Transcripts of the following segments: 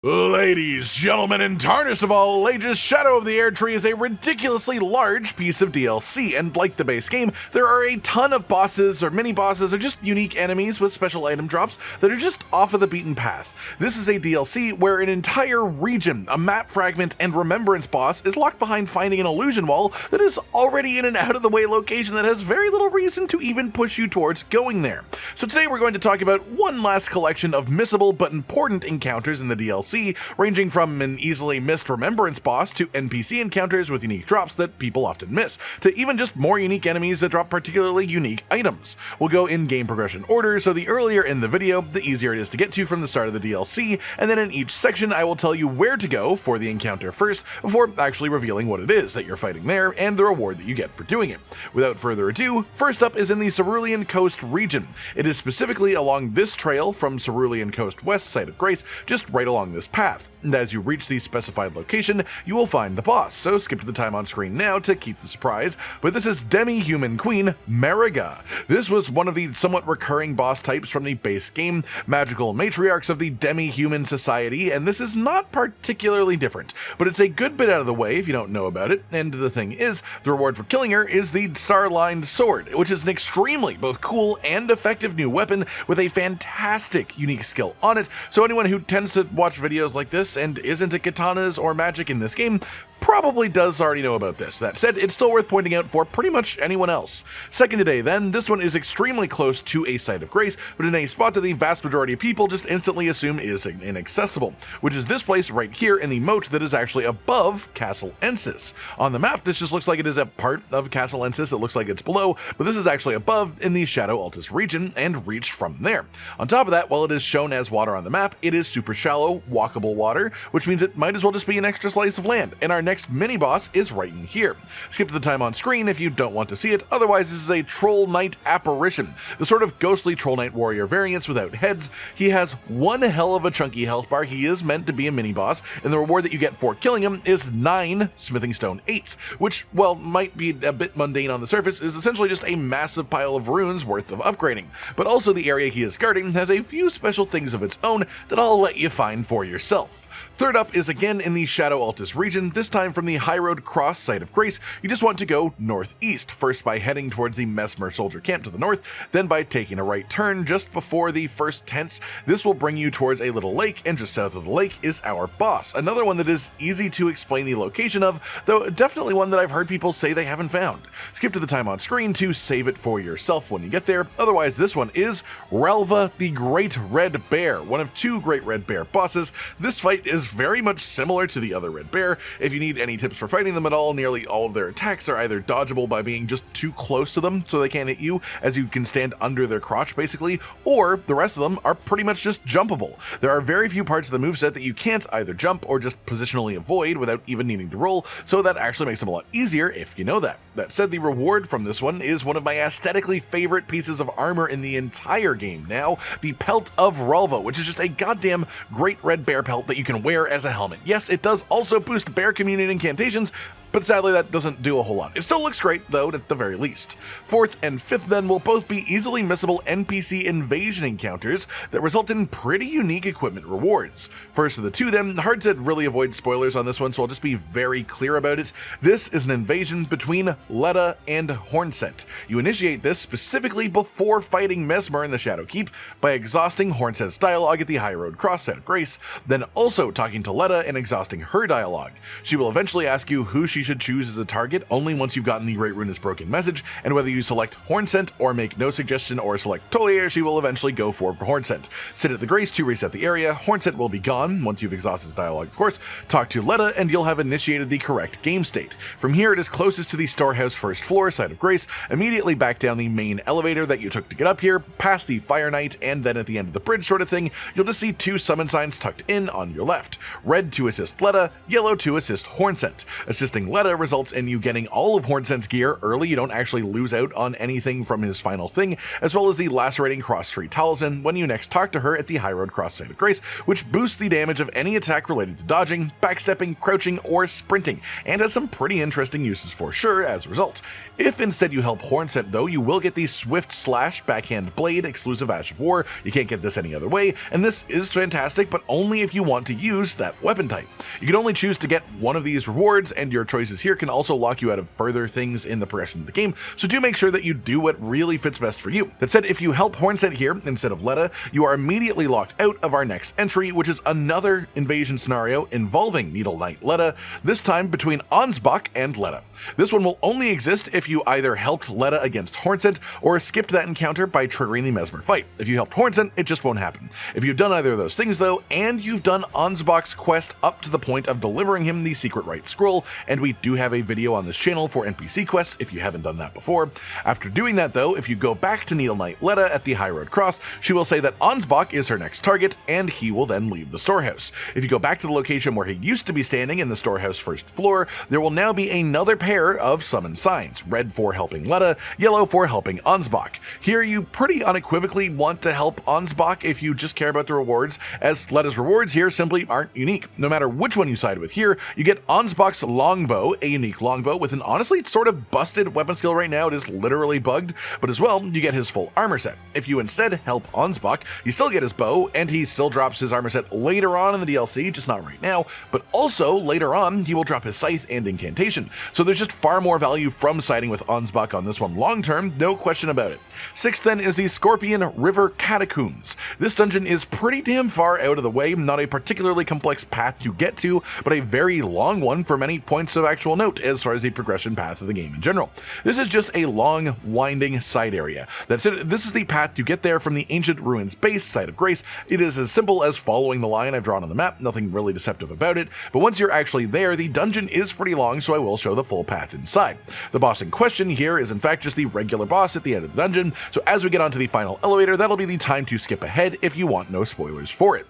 Ladies, gentlemen, and tarnished of all ages, Shadow of the Erdtree is a ridiculously large piece of DLC, and like the base game, there are a ton of bosses or mini-bosses or just unique enemies with special item drops that are just off of the beaten path. This is a DLC where an entire region, a map fragment, and remembrance boss is locked behind finding an illusion wall that is already in an out-of-the-way location that has very little reason to even push you towards going there. So today we're going to talk about one last collection of missable but important encounters in the DLC, ranging from an easily missed remembrance boss to NPC encounters with unique drops that people often miss, to even just more unique enemies that drop particularly unique items. We'll go in game progression order, so the earlier in the video, the easier it is to get to from the start of the DLC, and then in each section I will tell you where to go for the encounter first, before actually revealing what it is that you're fighting there and the reward that you get for doing it. Without further ado, first up is in the Cerulean Coast region. It is specifically along this trail from Cerulean Coast West, Site of Grace, just right along this path, and as you reach the specified location, you will find the boss, so skip to the time on screen now to keep the surprise, but this is Demi-Human Queen Mariga. This was one of the somewhat recurring boss types from the base game, magical matriarchs of the Demi-Human Society, and this is not particularly different, but it's a good bit out of the way if you don't know about it, and the thing is, the reward for killing her is the Star-Lined Sword, which is an extremely both cool and effective new weapon with a fantastic unique skill on it, so anyone who tends to watch videos like this and is into katanas or magic in this game probably does already know about this. That said, it's still worth pointing out for pretty much anyone else. Second today then, this one is extremely close to a Site of Grace, but in a spot that the vast majority of people just instantly assume is inaccessible, which is this place right here in the moat that is actually above Castle Ensis. On the map, this just looks like it is a part of Castle Ensis, it looks like it's below, but this is actually above in the Shadow Altus region and reached from there. On top of that, while it is shown as water on the map, it is super shallow, walkable water, which means it might as well just be an extra slice of land, and our next mini-boss is right in here. Skip to the time on screen if you don't want to see it, otherwise this is a Troll Knight apparition, the sort of ghostly Troll Knight warrior variants without heads. He has one hell of a chunky health bar, he is meant to be a mini-boss, and the reward that you get for killing him is 9 Smithing Stone 8s, which, while might be a bit mundane on the surface, is essentially just a massive pile of runes worth of upgrading, but also the area he is guarding has a few special things of its own that I'll let you find for yourself. Third up is again in the Shadow Altus region, this time from the High Road Cross Site of Grace. You just want to go northeast, first by heading towards the Messmer soldier camp to the north, then by taking a right turn just before the first tents. This will bring you towards a little lake, and just south of the lake is our boss, another one that is easy to explain the location of, though definitely one that I've heard people say they haven't found. Skip to the time on screen to save it for yourself when you get there, otherwise this one is Relva the Great Red Bear, one of 2 Great Red Bear bosses. This fight is very much similar to the other Red Bear. If you need any tips for fighting them at all, nearly all of their attacks are either dodgeable by being just too close to them so they can't hit you, as you can stand under their crotch basically, or the rest of them are pretty much just jumpable. There are very few parts of the moveset that you can't either jump or just positionally avoid without even needing to roll, so that actually makes them a lot easier if you know that. That said, the reward from this one is one of my aesthetically favorite pieces of armor in the entire game now, the Pelt of Relva, which is just a goddamn Great Red Bear pelt that you can wear as a helmet. Yes, it does also boost bear communion incantations, but sadly that doesn't do a whole lot. It still looks great, though, at the very least. Fourth and fifth then will both be easily missable NPC invasion encounters that result in pretty unique equipment rewards. First of the two then, hard to really avoid spoilers on this one, so I'll just be very clear about it. This is an invasion between Letta and Hornset. You initiate this specifically before fighting Messmer in the Shadow Keep by exhausting Hornset's dialogue at the High Road Cross Site of Grace, then also talking to Letta and exhausting her dialogue. She will eventually ask you who she should choose as a target only once you've gotten the Great Rune is Broken message, and whether you select Hornsent or make no suggestion or select Tolier, she will eventually go for Hornsent. Sit at the Grace to reset the area, Hornsent will be gone once you've exhausted his dialogue of course, talk to Letta and you'll have initiated the correct game state. From here it is closest to the storehouse first floor, Site of Grace, immediately back down the main elevator that you took to get up here, past the Fire Knight, and then at the end of the bridge sort of thing, you'll just see 2 summon signs tucked in on your left. Red to assist Letta, yellow to assist Hornsent. Assisting Letta results in you getting all of Hornsent's gear early. You don't actually lose out on anything from his final thing, as well as the Lacerating Cross-Tree Talisman when you next talk to her at the High Road Cross Site of Grace, which boosts the damage of any attack related to dodging, backstepping, crouching, or sprinting, and has some pretty interesting uses for sure as a result. If instead you help Hornsent though, you will get the Swift Slash Backhand Blade exclusive Ash of War. You can't get this any other way, and this is fantastic, but only if you want to use that weapon type. You can only choose to get one of these rewards, and your choices here can also lock you out of further things in the progression of the game, so do make sure that you do what really fits best for you. That said, if you help Hornsent here instead of Letta, you are immediately locked out of our next entry, which is another invasion scenario involving Needle Knight Letta, this time between Ansbach and Letta. This one will only exist if you either helped Letta against Hornsent or skipped that encounter by triggering the Messmer fight. If you helped Hornsent, it just won't happen. If you've done either of those things though, and you've done Ansbach's quest up to the point of delivering him the Secret Right Scroll, and we do have a video on this channel for NPC quests if you haven't done that before. After doing that though, if you go back to Needle Knight Letta at the High Road Cross, she will say that Ansbach is her next target, and he will then leave the storehouse. If you go back to the location where he used to be standing in the storehouse first floor, there will now be another pair of summon signs, red for helping Letta, yellow for helping Ansbach. Here you pretty unequivocally want to help Ansbach if you just care about the rewards, as Letta's rewards here simply aren't unique. No matter which one you side with here, you get Ansbach's longbow, a unique longbow with an honestly sort of busted weapon skill right now. It is literally bugged, but as well, you get his full armor set. If you instead help Ansbach, you still get his bow, and he still drops his armor set later on in the DLC, just not right now, but also later on, he will drop his scythe and incantation. So there's just far more value from siding with Ansbach on this one long term, no question about it. Sixth then is the Scorpion River Catacombs. This dungeon is pretty damn far out of the way, not a particularly complex path to get to, but a very long one for many points of actual note as far as the progression path of the game in general. This is just a long, winding side area. That's it. This is the path to get there from the Ancient Ruins base, Site of Grace. It is as simple as following the line I've drawn on the map, nothing really deceptive about it, but once you're actually there, the dungeon is pretty long, so I will show the full path inside. The boss in question here is in fact just the regular boss at the end of the dungeon, so as we get onto the final elevator, that'll be the time to skip ahead if you want no spoilers for it.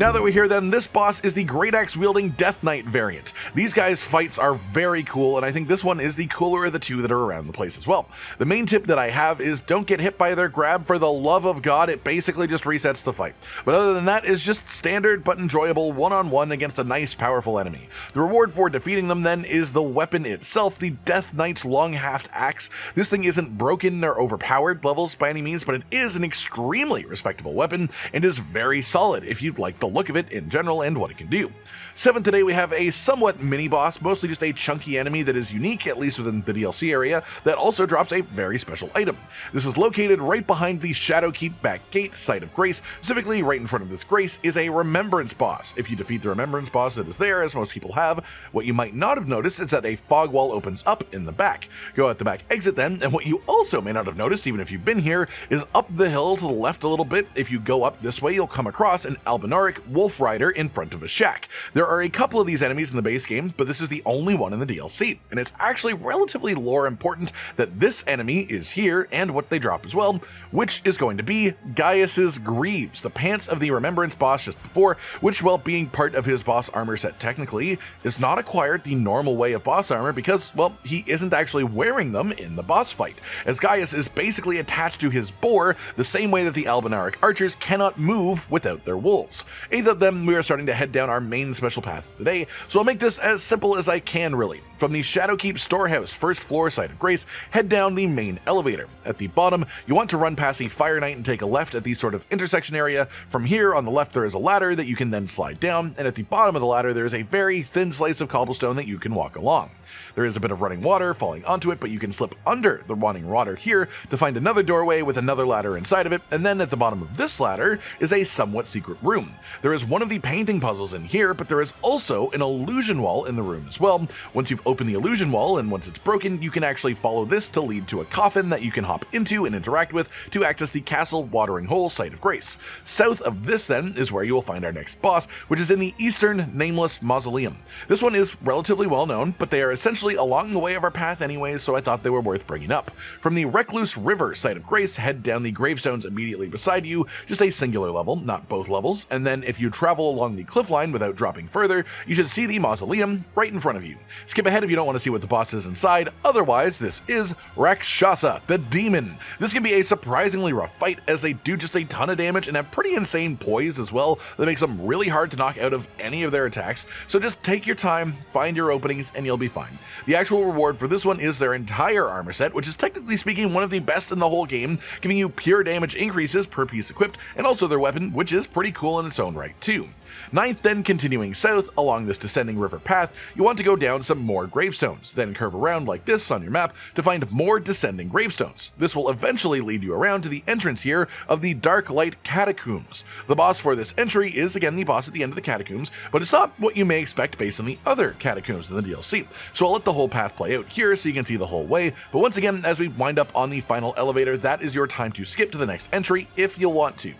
Now that we're here then, this boss is the Great Axe wielding Death Knight variant. These guys' fights are very cool, and I think this one is the cooler of the two that are around the place as well. The main tip that I have is don't get hit by their grab. For the love of God, it basically just resets the fight. But other than that, it's just standard but enjoyable one-on-one against a nice powerful enemy. The reward for defeating them then is the weapon itself, the Death Knight's long-haft axe. This thing isn't broken or overpowered levels by any means, but it is an extremely respectable weapon and is very solid if you'd like the look of it in general and what it can do. 7th today we have a somewhat mini boss, mostly just a chunky enemy that is unique, at least within the DLC area, that also drops a very special item. This is located right behind the Shadowkeep back gate, Site of Grace. Specifically right in front of this grace is a remembrance boss. If you defeat the remembrance boss that is there, as most people have, what you might not have noticed is that a fog wall opens up in the back. Go out the back exit then, and what you also may not have noticed, even if you've been here, is up the hill to the left a little bit. If you go up this way, you'll come across an Albinauric wolf rider in front of a shack. There are a couple of these enemies in the base game, but this is the only one in the DLC, and it's actually relatively lore important that this enemy is here and what they drop as well, which is going to be Gaius's Greaves, the pants of the remembrance boss just before, which, while being part of his boss armor set technically, is not acquired the normal way of boss armor because, well, he isn't actually wearing them in the boss fight, as Gaius is basically attached to his boar the same way that the Albinauric archers cannot move without their wolves. 8th of them, we are starting to head down our main special path today, so I'll make this as simple as I can really. From the Shadowkeep storehouse, first floor, Site of Grace, head down the main elevator. At the bottom, you want to run past a Fire Knight and take a left at the sort of intersection area. From here, on the left, there is a ladder that you can then slide down, and at the bottom of the ladder, there is a very thin slice of cobblestone that you can walk along. There is a bit of running water falling onto it, but you can slip under the running water here to find another doorway with another ladder inside of it, and then at the bottom of this ladder is a somewhat secret room. There is one of the painting puzzles in here, but there is also an illusion wall in the room as well. Once you've opened the illusion wall, and once it's broken, you can actually follow this to lead to a coffin that you can hop into and interact with to access the castle watering hole Site of Grace. South of this then is where you will find our next boss, which is in the Eastern Nameless Mausoleum. This one is relatively well known, but they are essentially along the way of our path anyways, so I thought they were worth bringing up. From the Recluse River Site of Grace, head down the gravestones immediately beside you, just a singular level, not both levels, and then if you travel along the cliff line without dropping further, you should see the mausoleum right in front of you. Skip ahead if you don't want to see what the boss is inside, otherwise this is Rakshasa, the demon. This can be a surprisingly rough fight as they do just a ton of damage and have pretty insane poise as well that makes them really hard to knock out of any of their attacks, so just take your time, find your openings, and you'll be fine. The actual reward for this one is their entire armor set, which is technically speaking one of the best in the whole game, giving you pure damage increases per piece equipped, and also their weapon, which is pretty cool in its own right too. 9th, then continuing south along this descending river path, you want to go down some more gravestones, then curve around like this on your map to find more descending gravestones. This will eventually lead you around to the entrance here of the Dark Light Catacombs. The boss for this entry is again the boss at the end of the catacombs, but it's not what you may expect based on the other catacombs in the DLC, so I'll let the whole path play out here so you can see the whole way, but once again, as we wind up on the final elevator, that is your time to skip to the next entry if you'll want to.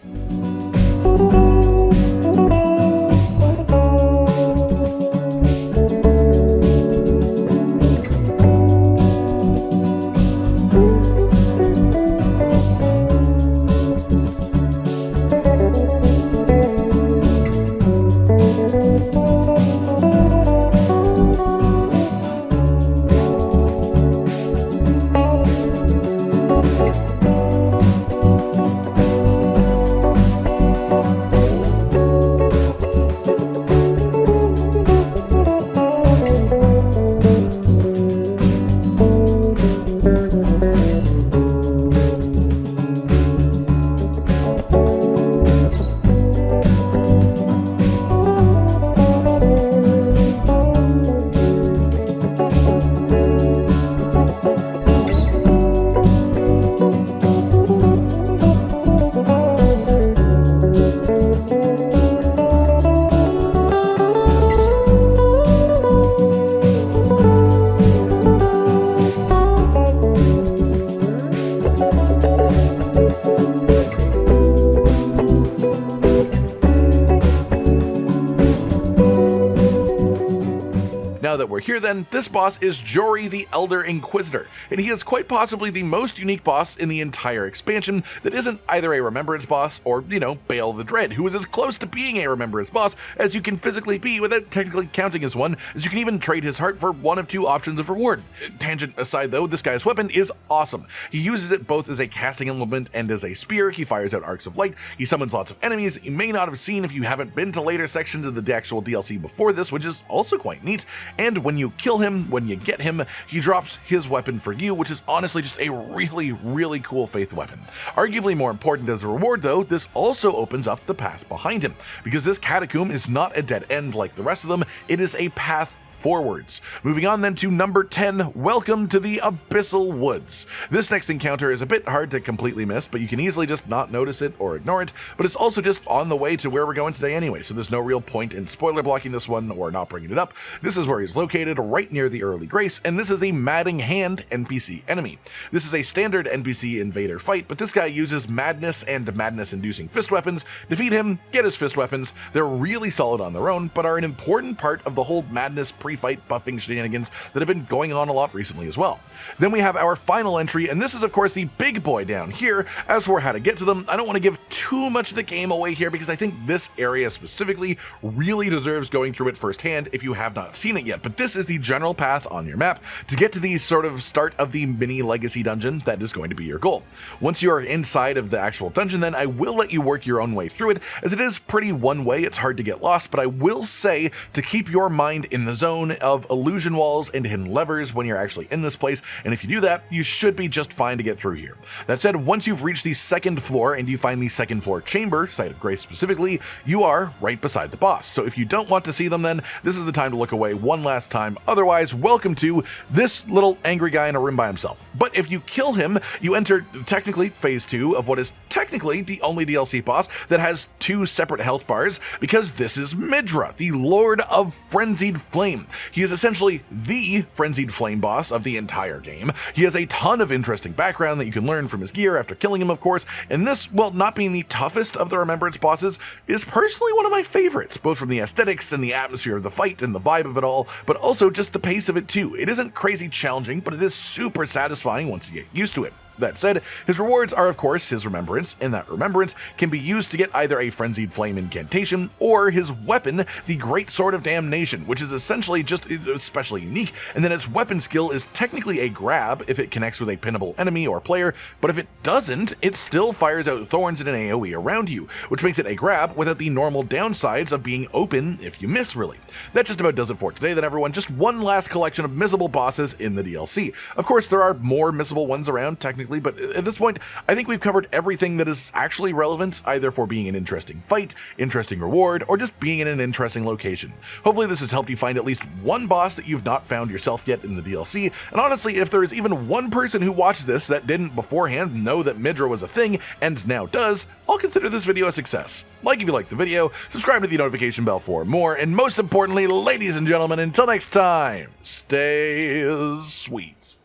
now that we're here then, this boss is Jory the Elder Inquisitor, and he is quite possibly the most unique boss in the entire expansion that isn't either a Remembrance boss or, Bale the Dread, who is as close to being a Remembrance boss as you can physically be without technically counting as one, as you can even trade his heart for one of two options of reward. Tangent aside though, this guy's weapon is awesome. He uses it both as a casting implement and as a spear. He fires out arcs of light, he summons lots of enemies you may not have seen if you haven't been to later sections of the actual DLC before this, which is also quite neat. And when you kill him, when you get him, he drops his weapon for you, which is honestly just a really cool faith weapon. Arguably more important as a reward though, this also opens up the path behind him, because this catacomb is not a dead end like the rest of them, it is a path forwards. Moving on then to number 10, welcome to the Abyssal Woods. This next encounter is a bit hard to completely miss, but you can easily just not notice it or ignore it, but it's also just on the way to where we're going today anyway, so there's no real point in spoiler blocking this one or not bringing it up. This is where he's located, right near the Early Grace, and this is the Madding Hand NPC enemy. This is a standard NPC invader fight, but this guy uses madness and madness-inducing fist weapons. Defeat him, get his fist weapons. They're really solid on their own, but are an important part of the whole madness pre-fight buffing shenanigans that have been going on a lot recently as well. Then we have our final entry, and this is of course the big boy down here. As for how to get to them, I don't want to give too much of the game away here because I think this area specifically really deserves going through it firsthand if you have not seen it yet, but this is the general path on your map to get to the sort of start of the mini legacy dungeon that is going to be your goal. Once you are inside of the actual dungeon then, I will let you work your own way through it, as it is pretty one way, it's hard to get lost, but I will say to keep your mind in the zone of illusion walls and hidden levers when you're actually in this place, and if you do that, you should be just fine to get through here. That said, once you've reached the second floor and you find the second floor chamber, Site of Grace specifically, you are right beside the boss. So if you don't want to see them then, this is the time to look away one last time. Otherwise, welcome to this little angry guy in a room by himself. But if you kill him, you enter technically phase 2 of what is technically the only DLC boss that has 2 separate health bars, because this is Midra, the Lord of Frenzied Flame. He is essentially the Frenzied Flame boss of the entire game. He has a ton of interesting background that you can learn from his gear after killing him, of course, and this, while not being the toughest of the Remembrance bosses, is personally one of my favorites, both from the aesthetics and the atmosphere of the fight and the vibe of it all, but also just the pace of it too. It isn't crazy challenging, but it is super satisfying once you get used to it. That said, his rewards are of course his remembrance, and that remembrance can be used to get either a Frenzied Flame incantation or his weapon, the Great Sword of Damnation, which is essentially just especially unique, and then its weapon skill is technically a grab if it connects with a pinnable enemy or player, but if it doesn't, it still fires out thorns in an AoE around you, which makes it a grab without the normal downsides of being open if you miss, really. That just about does it for today then, everyone. Just one last collection of missable bosses in the DLC. Of course, there are more missable ones around, technically, but at this point, I think we've covered everything that is actually relevant, either for being an interesting fight, interesting reward, or just being in an interesting location. Hopefully this has helped you find at least one boss that you've not found yourself yet in the DLC, and honestly, if there is even one person who watched this that didn't beforehand know that Midra was a thing, and now does, I'll consider this video a success. Like if you liked the video, subscribe to the notification bell for more, and most importantly, ladies and gentlemen, until next time, stay sweet.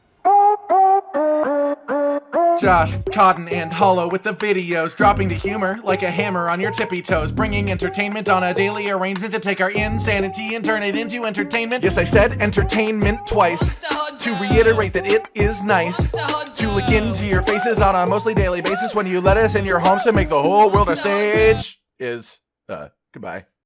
Josh, Cotton, and Hollow with the videos, dropping the humor like a hammer on your tippy toes, bringing entertainment on a daily arrangement to take our insanity and turn it into entertainment. Yes, I said entertainment twice, to reiterate that it is nice to look into your faces on a mostly daily basis when you let us in your homes to make the whole world our stage. Goodbye.